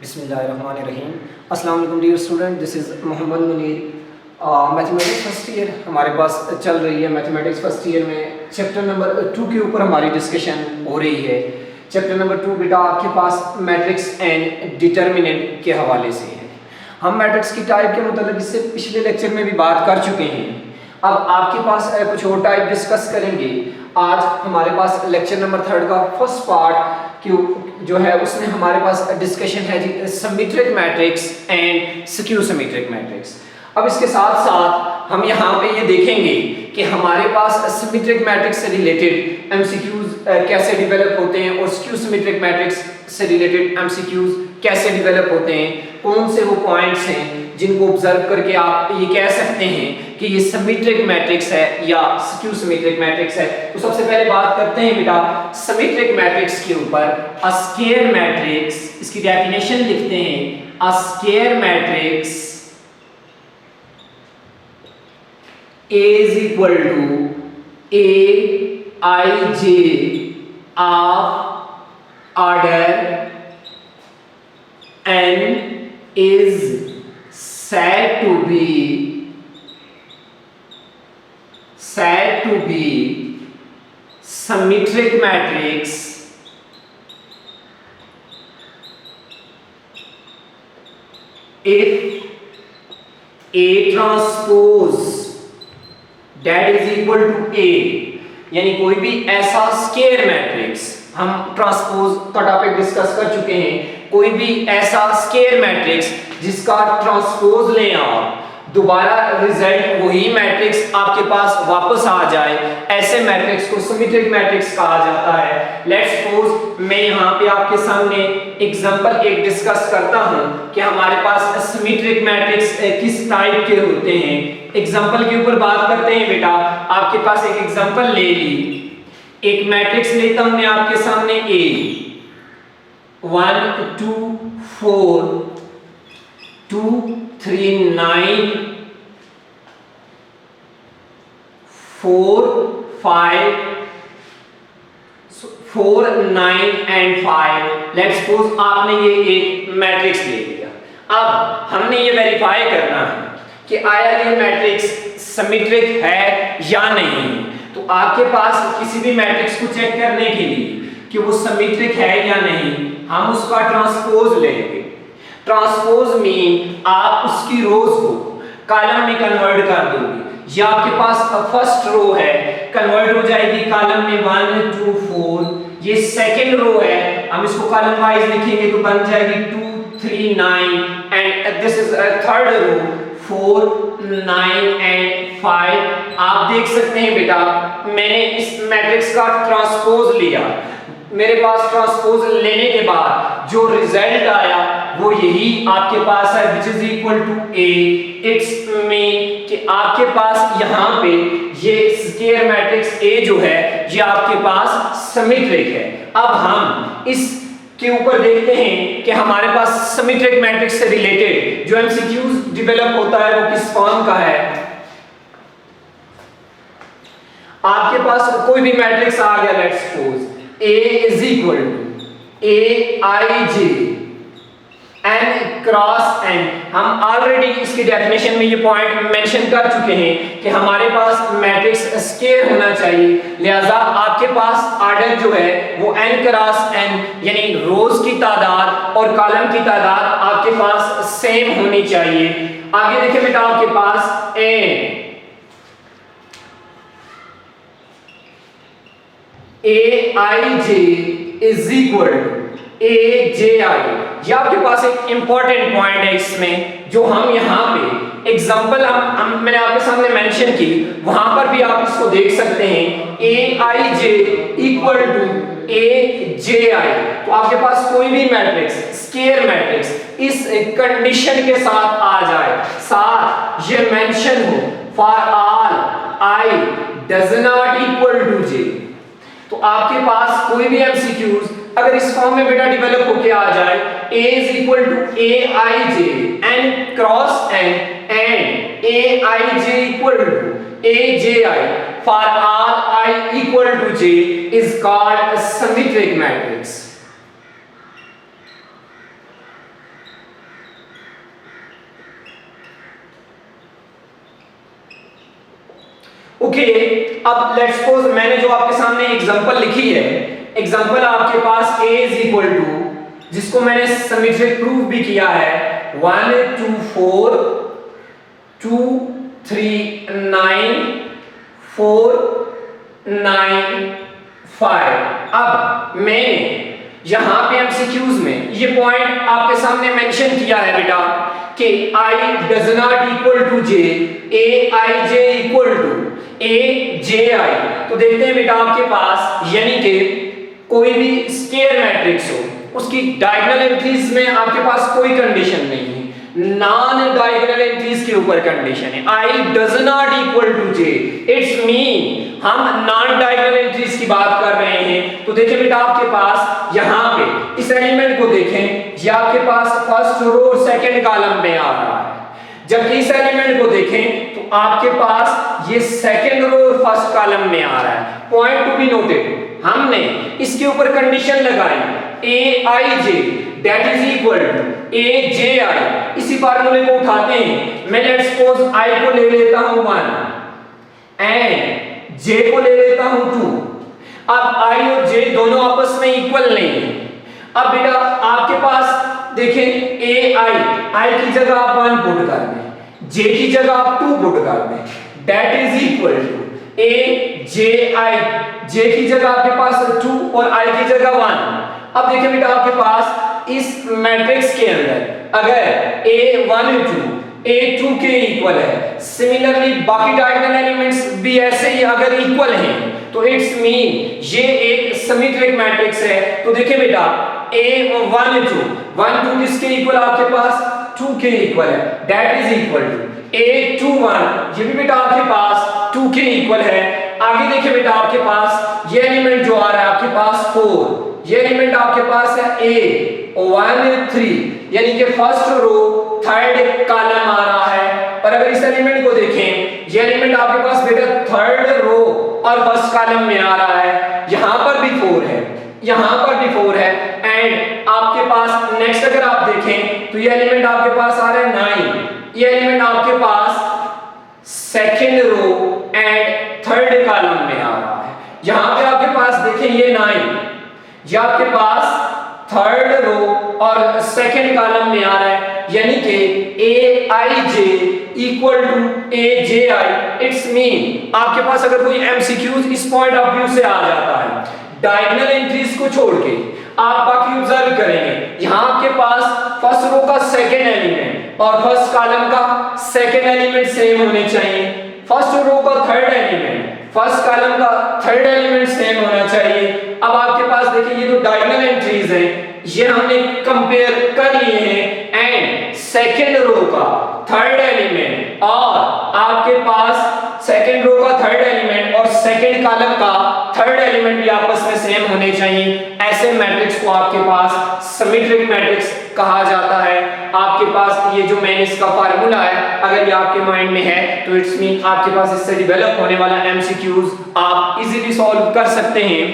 बिस्मिल्लाहिर्रहमानिर्रहीम। अस्सलाम वालेकुम dear student, this is Mohammad Munir. Mathematics first year हमारे पास चल रही है। मैथमेटिक्स फर्स्ट ईयर में चैप्टर नंबर 2 के ऊपर हमारी डिस्कशन हो रही है। चैप्टर नंबर 2 बेटा आपके पास मैट्रिक्स एंड डिटर्मिनेंट के हवाले से है। हम मैट्रिक्स की टाइप के मतलब इससे पिछले लेक्चर में भी बात कर चुके हैं। अब आपके पास कुछ और टाइप डिस्कस करेंगे। आज हमारे पास लेक्चर नंबर 3 का फर्स्ट पार्ट जो है उसमें हमारे पास डिस्कशन है जी symmetric matrix and skew symmetric matrix. अब इसके साथ साथ हम यहाँ पे ये देखेंगे कि हमारे पास सिमेट्रिक मैट्रिक्स से रिलेटेड एमसीक्यूज कैसे डेवलप होते हैं और स्क्यू सिमेट्रिक मैट्रिक्स से रिलेटेड एमसीक्यूज कैसे डेवलप होते हैं, कौन से वो पॉइंट्स हैं जिनको ऑब्जर्व करके आप ये कह सकते हैं कि ये सिमेट्रिक मैट्रिक्स है या स्क्यू सिमेट्रिक मैट्रिक्स है। तो सबसे पहले बात करते हैं बेटा सिमेट्रिक मैट्रिक्स के ऊपर। अ स्क्वायर मैट्रिक्स, इसकी डेफिनेशन लिखते हैं। A square matrix is equal to Aij of order n is said to be symmetric matrix if A transpose that is equal to A, यानी कोई भी ऐसा स्क्वायर मैट्रिक्स, हम ट्रांसपोज का topic discuss कर चुके हैं, कोई भी ऐसा स्क्वायर मैट्रिक्स जिसका ट्रांसपोज लें आप, दोबारा रिजल्ट वही मैट्रिक्स आपके पास वापस आ जाए, ऐसे मैट्रिक्स को सिमेट्रिक मैट्रिक्स कहा जाता है। लेट्स सपोज मैं यहाँ पे आपके सामने एग्जांपल एक डिस्कस करता हूँ कि हमारे पास सिमेट्रिक मैट्रिक्स किस टाइप के होते हैं। एग्जांपल के ऊपर बात करते हैं बेटा। आपके पास एक एग्जांपल ले ली, एक मैट्रिक्स लेता हूं मैं आपके सामने A 1 2 4 2 3 9 4 5 4 9 एंड 5। लेट्स सपोज आपने ये एक मैट्रिक्स ले लिया। अब हमने ये वेरीफाई करना है कि आया ये मैट्रिक्स सिमेट्रिक है या नहीं। तो आपके पास किसी भी मैट्रिक्स को चेक करने के लिए कि वो सिमेट्रिक है या नहीं, हम उसका ट्रांसपोज लेंगे। ट्रांसपोज मीन आप उसकी रोज को कॉलम में कन्वर्ट कर दोगे। ये आपके पास फर्स्ट रो है, कन्वर्ट हो जाएगी कॉलम में 1 2 4। ये सेकंड रो है, हम इसको कॉलम वाइज लिखेंगे तो बन जाएगी 2 3 9 and this is third row 4 9 and 5। आप देख सकते हैं बेटा मैंने इस मैट्रिक्स का ट्रांसपोज लिया। मेरे पास ट्रांसपोज लेने के बाद जो रिजल्ट आया वो यही आपके पास है which is equal to A। It's mean कि आपके पास यहाँ पे ये स्क्वायर मैट्रिक्स A जो है ये आपके पास सिमेट्रिक है। अब हम इस के ऊपर देखते हैं कि हमारे पास सिमेट्रिक मैट्रिक्स से रिलेटेड जो एमसीक्यूज डेवलप होता है वो किस फॉर्म का है। आपके पास कोई भी मैट्रिक्स आ गया, let's suppose A is equal to Aij n cross n। हम ऑलरेडी इसकी डेफिनेशन में ये पॉइंट मेंशन कर चुके हैं कि हमारे पास मैट्रिक्स स्क्वायर होना चाहिए, लिहाजा आपके पास ऑर्डर जो है वो n क्रॉस n यानी रोज की तादाद और कॉलम की तादाद आपके पास सेम होनी चाहिए। आगे देखिए बेटा आपके पास Aij is equal to Aji। ये आपके पास एक इंपॉर्टेंट पॉइंट है इसमें जो हम यहाँ पे एग्जांपल हम मैंने आपके सामने मेंशन की, वहां पर भी आप इसको देख सकते हैं। Aij equal to Aji। तो आपके पास कोई भी मैट्रिक्स स्क्वायर मैट्रिक्स इस कंडीशन के साथ आ जाए, साथ ये मेंशन हो for all I does not equal to J, तो आपके पास कोई भी एमसीक्यूज अगर इस फॉर्म में बेटा डेवलप होके आ जाए A is equal to Aij n cross n and Aij equal to Aji for all I equal to J is called a symmetric matrix। Okay, अब लेट्स सपोज मैंने जो आपके सामने एग्जांपल लिखी है, एग्जांपल आपके पास a इज इक्वल टू, जिसको मैंने सिमेट्रिक प्रूव भी किया है, 1 2 4 2 3 9 4 9 5। अब मैंने यहां पे एमसीक्यूज में ये पॉइंट आपके सामने मेंशन किया है बेटा कि i does not equal to j, aij equal to aji। तो देखते हैं बेटा आपके पास, यानी कि कोई भी स्क्वायर मैट्रिक्स हो, उसकी डायगोनल एंट्रीज में आपके पास कोई कंडीशन नहीं है, नॉन डायगोनल एंट्रीज के ऊपर कंडीशन है, i does not equal to j। It's mean हम नॉन डायगोनल एंट्रीज की बात कर रहे हैं। तो देखिए बेटा आपके पास यहां पे इस एलिमेंट को देखें, ये आपके पास फर्स्ट रो और सेकंड कॉलम में आ रहा है, जबकि इस एलिमेंट को देखें तो आपके पास ये सेकंड रो और फर्स्ट कॉलम में आ रहा है। पॉइंट टू बी नोटेड, हमने इसके ऊपर कंडीशन लगाई aij that is equal to aji। इसी फार्मूले को उठाते हैं, मैं लेट्स सपोज i को ले लेता हूं 1 एंड j को ले लेता हूं 2। अब i और j दोनों आपस में इक्वल नहीं है। अब बेटा आपके पास देखें ai की जगह आप 1 पुट कर दें, j की जगह आप 2 पुट कर दें, that is equal to aji, j की जगह आपके पास 2 और i की जगह 1। अब देखिए बेटा आपके पास इस मैट्रिक्स के अंदर अगर a1 2 a2 के इक्वल है, सिमिलरली बाकी डायगोनल एलिमेंट्स भी ऐसे ही अगर इक्वल हैं, तो इट्स मीन ये एक सिमेट्रिक मैट्रिक्स है। तो देखिए बेटा a1 2 1 2 किसके इक्वल आपके पास 2 के इक्वल है, that is equal to a2 1, ये भी बेटा आपके पास 2 के इक्वल है। आगे देखिए बेटा आपके पास ये एलिमेंट जो आ रहा है आपके पास 4, ये एलिमेंट आपके पास है a1 3, यानी कि फर्स्ट रो थर्ड कॉलम आ रहा है। और अगर इस एलिमेंट को देखें, ये एलिमेंट आपके पास बेटा थर्ड रो और फर्स्ट कॉलम में आ रहा है, यहां पर भी 4 है, यहां पर भी 4 है। एंड आपके पास नेक्स्ट अगर आप देखें तो ये एलिमेंट आपके पास आ रहा है 9, ये एलिमेंट आपके पास second row and third column में आ रहा है। यहां पे आपके पास देखें ये 9, ये आपके पास थर्ड रो और सेकंड कॉलम में आ रहा है, यानी कि aij equal to aji। It's mean आपके पास अगर कोई एमसीक्यूज इस पॉइंट ऑफ व्यू से आ जाता है, डायगोनल एंट्रीज को छोड़ के आप बाकी ऑब्जर्व करेंगे, यहां आपके पास फर्स्ट रो का सेकंड एलिमेंट और फर्स्ट कॉलम का सेकंड एलिमेंट सेम होने चाहिए, फर्स्ट रो का थर्ड एलिमेंट फर्स्ट कॉलम का थर्ड एलिमेंट सेम होना चाहिए। अब आपके पास देखिए ये जो डायगोनल एंट्रीज हैं ये हमने कंपेयर कर लिए हैं, एंड सेकंड रो का थर्ड एलिमेंट और आपके पास सेकंड रो का थर्ड एलिमेंट और सेकंड कॉलम का थर्ड एलिमेंट भी आपस में सेम होने चाहिए। ऐसे मैट्रिक्स को आपके पास सिमेट्रिक मैट्रिक्स कहा जाता है। आपके पास ये जो मैंने इसका फार्मूला है, अगर ये आपके माइंड में है तो इट्स मीन आपके पास इससे डेवलप होने वाला एमसीक्यूज आप इजीली सॉल्व कर सकते हैं।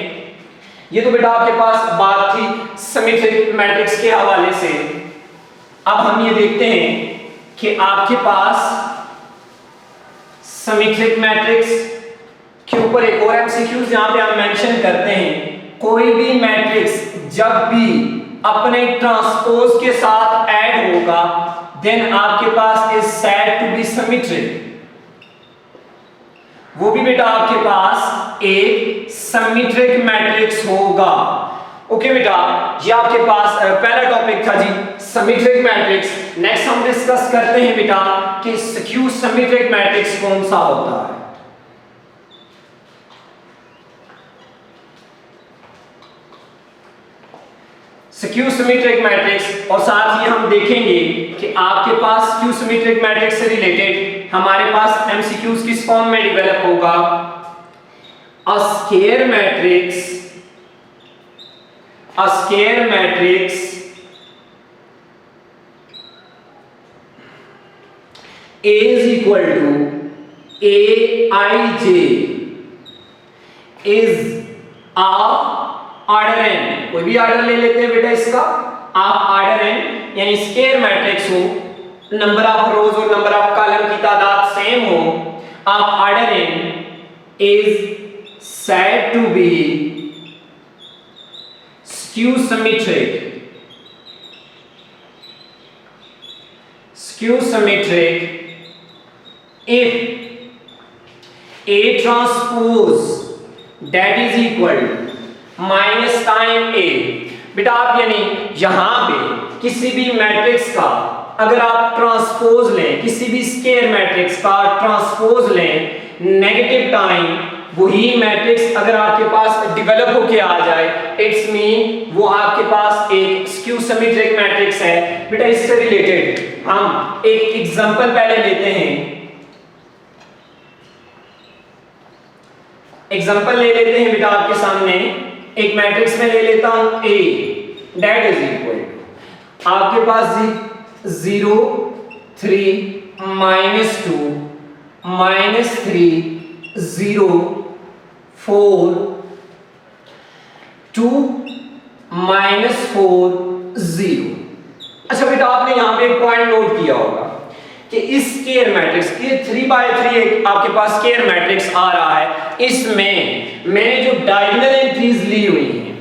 ये तो बेटा आपके पास बात थी सिमेट्रिक मैट्रिक्स के हवाले से। अब हम ये देखते हैं कि आपके पास सिमेट्रिक मैट्रिक्स के ऊपर एक और एमसीक्यूज जहां पे हम मेंशन करते हैं, कोई भी मैट्रिक्स जब भी अपने ट्रांसपोज के साथ ऐड होगा देन आपके पास is said to be symmetric. वो भी बेटा आपके पास एक सिमेट्रिक मैट्रिक्स होगा। ओके बेटा, ये आपके पास पहला टॉपिक था जी सिमेट्रिक मैट्रिक्स। नेक्स्ट हम डिस्कस करते हैं बेटा कि स्क्यू सिमेट्रिक मैट्रिक्स कौन सा होता है। स्क्यू सिमेट्रिक मैट्रिक्स, और साथ ही हम देखेंगे कि आपके पास स्क्यू सिमेट्रिक मैट्रिक्स से रिलेटेड हमारे पास एमसीक्यूज किस फॉर्म में डेवलप होगा। A square matrix is equal to aij is of order n। कोई भी ऑर्डर ले लेते हैं बेटा इसका, आप ऑर्डर n यानी स्क्वायर मैट्रिक्स हो, नंबर ऑफ रोज और नंबर ऑफ कॉलम की तादाद सेम हो, आप order n is said to be skew symmetric. Skew symmetric if A transpose that is equal minus time A। बेटा आप यानी यहां पे किसी भी मैट्रिक्स का अगर आप ट्रांसपोज लें, किसी भी स्केयर मैट्रिक्स का ट्रांसपोज लें नेगेटिव टाइम, वही मैट्रिक्स अगर आपके पास डेवलप होके आ जाए, इट्स मीन वो आपके पास एक स्क्यू सिमेट्रिक मैट्रिक्स है। बेटा इससे रिलेटेड हम एक एग्जांपल पहले लेते हैं, एग्जांपल ले लेते हैं बेटा आपके सामने। एक मैट्रिक्स में ले लेता हूं A that is equal to आपके पास 0 3 -2 -3 0 4 2 -4 0। अच्छा बेटा आपने यहां पे एक पॉइंट नोट किया होगा कि इस स्केयर मैट्रिक्स ये 3/3 एक आपके पास स्केयर मैट्रिक्स आ रहा है, इसमें मैंने जो डायगोनल एंट्रीज ली हुई हैं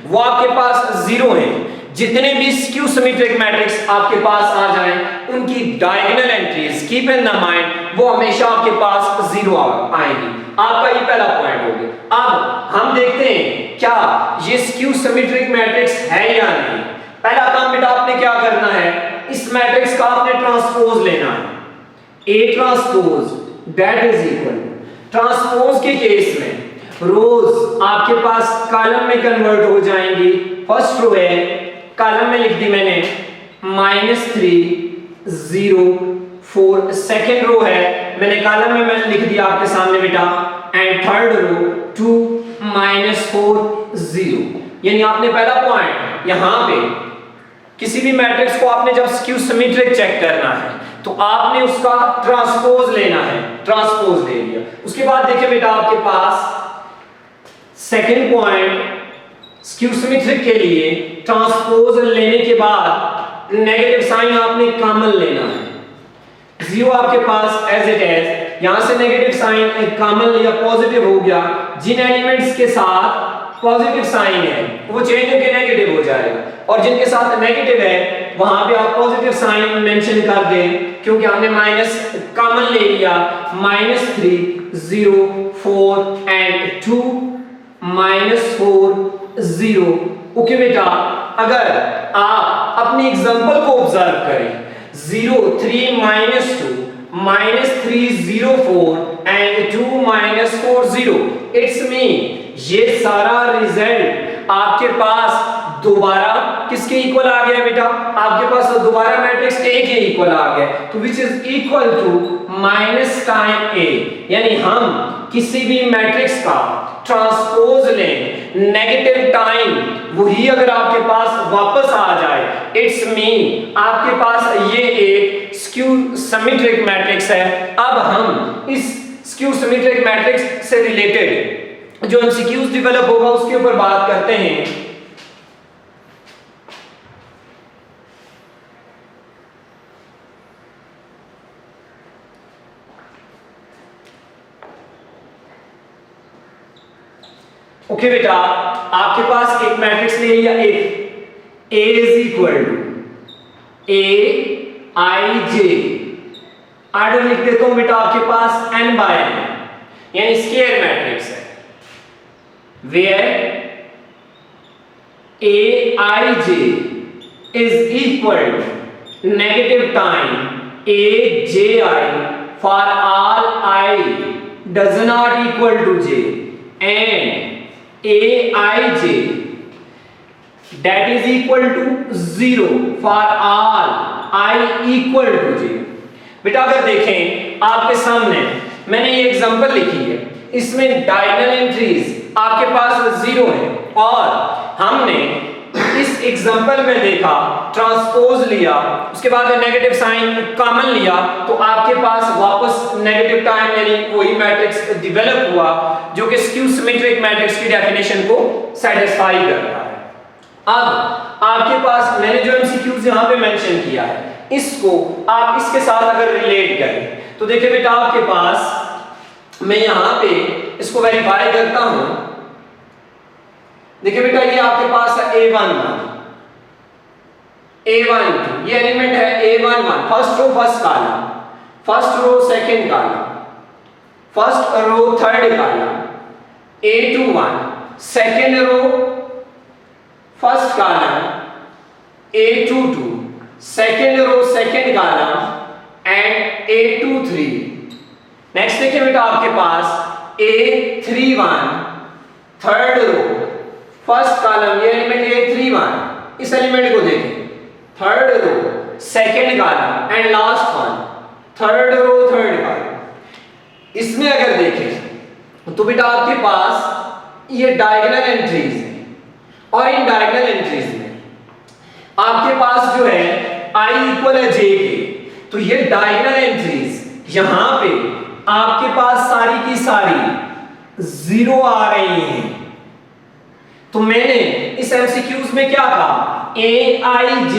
वो आपके पास 0 हैं। जितने भी स्क्यू सिमेट्रिक मैट्रिक्स आपके पास आ जाएं उनकी diagonal entries keep in the mind वो हमेशा आपके पास 0 आएंगी। आपका ये पहला पॉइंट हो गया। अब हम देखते हैं क्या ये स्क्यू सिमेट्रिक मैट्रिक्स है या नहीं। पहला काम बेटा आपने क्या करना है, इस मैट्रिक्स का आपने ट्रांसपोज लेना है। A transpose that is equal transpose के केस में रोज आपके पास कॉलम में कन्वर्ट हो जाएंगी। फर्स्ट रो है कॉलम में लिख दी मैंने -3 0 4, सेकंड रो है मैंने कॉलम में मैंने लिख दिया आपके सामने बेटा, एंड थर्ड रो 2 -4 0। यानी आपने पहला पॉइंट यहां पे किसी भी मैट्रिक्स को आपने जब स्क्यू सिमेट्रिक चेक करना है तो आपने उसका ट्रांसपोज लेना है, ट्रांसपोज ले लिया। उसके बाद देखिए बेटा आपके पास सेकंड पॉइंट स्क्यू सिमेट्रिक के लिए ट्रांसपोज लेने के बाद नेगेटिव साइन आपने कॉमन लेना है। 0 आपके पास एज इट इज, यहां से नेगेटिव साइन कॉमन लिया, पॉजिटिव हो गया। जिन एलिमेंट्स के साथ पॉजिटिव साइन है वो चेंज होकर नेगेटिव हो जाएगा, और जिनके साथ नेगेटिव है वहां पे आप पॉजिटिव साइन मेंशन कर दें, क्योंकि हमने माइनस कॉमन ले लिया। -3 0 4 एंड 2 -4 0। ओके बेटा अगर आप अपनी एग्जांपल को ऑब्जर्व करें 0 3 -2 -3 0 4 एंड 2 -4 0, इट्स मीन ये सारा रिजल्ट आपके पास दोबारा किसके इक्वल आ गया बेटा, आपके पास दोबारा मैट्रिक्स A के इक्वल आ गया, तो which is equal to minus time A। यानी हम किसी भी मैट्रिक्स का ट्रांसपोज लें नेगेटिव टाइम वही अगर आपके पास वापस आ जाए, इट्स मीन आपके पास ये एक स्क्यू सिमेट्रिक मैट्रिक्स है। अब हम इस स्क्यू सिमेट्रिक मैट्रिक्स से रिलेटेड जो एमसीक्यूज डेवलप होगा उसके ऊपर बात करते हैं। ओके बेटा आपके पास एक मैट्रिक्स ले लिया, A is equal to AIJ। Order लिख देता हूं बेटा आपके पास n/n, यानी स्क्वायर मैट्रिक्स है, where AIJ is equal to negative time AJI for all I does not equal to J, and AIJ that is equal to 0 for all I equal to J। बेटा अगर देखें आपके सामने मैंने ये example लिखी है, इसमें डायगोनल एंट्रीज आपके पास 0 है, और हमने इस एग्जांपल में देखा ट्रांसपोज लिया, उसके बाद नेगेटिव साइन कॉमन लिया, तो आपके पास वापस नेगेटिव टाइम यानी वही मैट्रिक्स डेवलप हुआ जो कि स्क्यू सिमेट्रिक मैट्रिक्स की डेफिनेशन को सेटिस्फाई करता है। अब आपके पास मैंने जो एमसीक्यूज यहां पे मेंशन किया है इसको आप इसके साथ अगर रिलेट करें तो देखिए बेटा आपके पास मैं यहां पे इसको वेरीफाई करता हूं। देखिए बेटा ये आपके पास है A11 A12, ये एलिमेंट है A11, first row first column, first row second column, first row third column, A21 second row first column, A22 second row second column and A23। Next देखिए बेटा आपके पास A31 third row first column, ये element A31, इस element को देखें third row second column and last one third row third column. इसमें अगर देखें तो बेटा आपके पास ये डायगोनल एंट्रीज हैं और इन डायगोनल एंट्रीज में आपके पास जो है i इक्वल है j के, तो ये डायगोनल एंट्रीज यहां पे आपके पास सारी की सारी जीरो आ रही हैं। तो मैंने इस एमसीक्यूज में क्या कहा, aij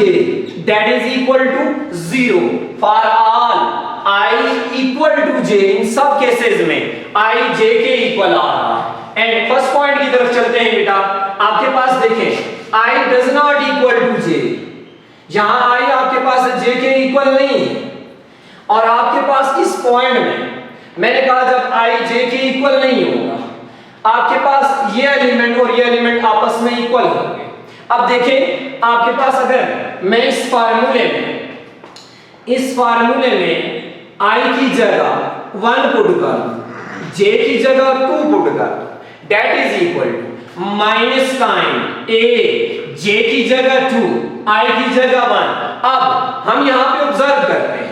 that is equal to 0 for all i equal to j, इन सब केसेस में i j के इक्वल आ रहा है। एंड फर्स्ट पॉइंट की तरफ चलते हैं बेटा, आपके पास देखें i does not equal to j, यहां i आपके पास j के इक्वल नहीं है। और आपके पास इस पॉइंट में मैंने कहा जब i j के इक्वल नहीं होगा, आपके पास ये एलिमेंट और ये एलिमेंट आपस में इक्वल होंगे। अब देखें आपके पास अगर मैं इस फार्मूले में i की जगह 1 पुट कर, j की जगह 2 पुट कर, that is equal to minus sign a, j की जगह 2, i की जगह 1। अब हम यहां पे ऑब्जर्व करते हैं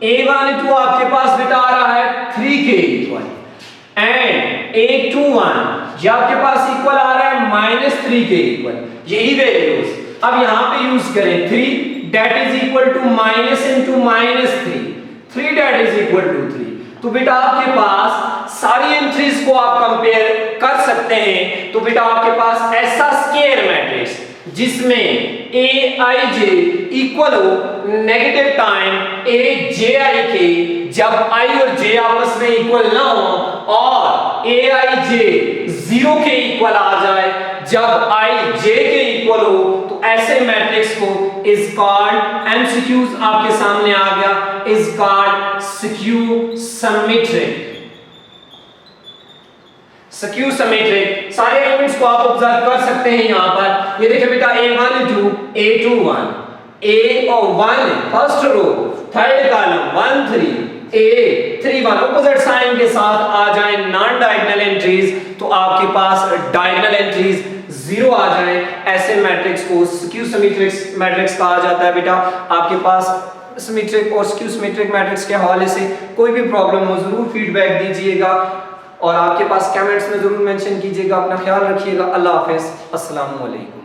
A12 आपके पास बेटा आ रहा है 3 के इक्वल एंड A21 ये आपके पास इक्वल आ रहा है -3 के इक्वल। यही वैल्यूज अब यहां पे यूज करें, 3 that is equal to minus into -3, 3 that is equal to 3। तो बेटा आपके पास सारी एंट्रीज को आप कंपेयर कर सकते हैं। तो बेटा आपके पास ऐसा स्क्वायर मैट्रिक्स जिसमें aij इक्वल हो नेगेटिव टाइम aj के, जब i और j आपस में इक्वल ना हो, और aij 0 के इक्वल आ जाए जब i j के इक्वल हो, तो ऐसे मैट्रिक्स को इज कॉल्ड, एमसीक्यूज आपके सामने आ गया, is called skew symmetric. Skew symmetric सारे एलिमेंट्स को आप ऑब्जर्व कर सकते हैं यहां पर। ये देखिए बेटा A12 A21 A1 first row third column 1 3 A31 opposite sign के साथ आ जाए नॉन डायगोनल एंट्रीज, तो आपके पास डायगोनल एंट्रीज 0 आ जाए, ऐसे मैट्रिक्स को स्क्यू सिमेट्रिक मैट्रिक्स कहा जाता है। बेटा आपके पास सिमेट्रिक और स्क्यू सिमेट्रिक मैट्रिक्स के हवाले से कोई भी प्रॉब्लम हो जरूर फीडबैक दीजिएगा और आपके पास कमेंट्स में जरूर मेंशन कीजिएगा। अपना ख्याल रखिएगा। अल्लाह हाफिज़, अस्सलाम वालेकुम।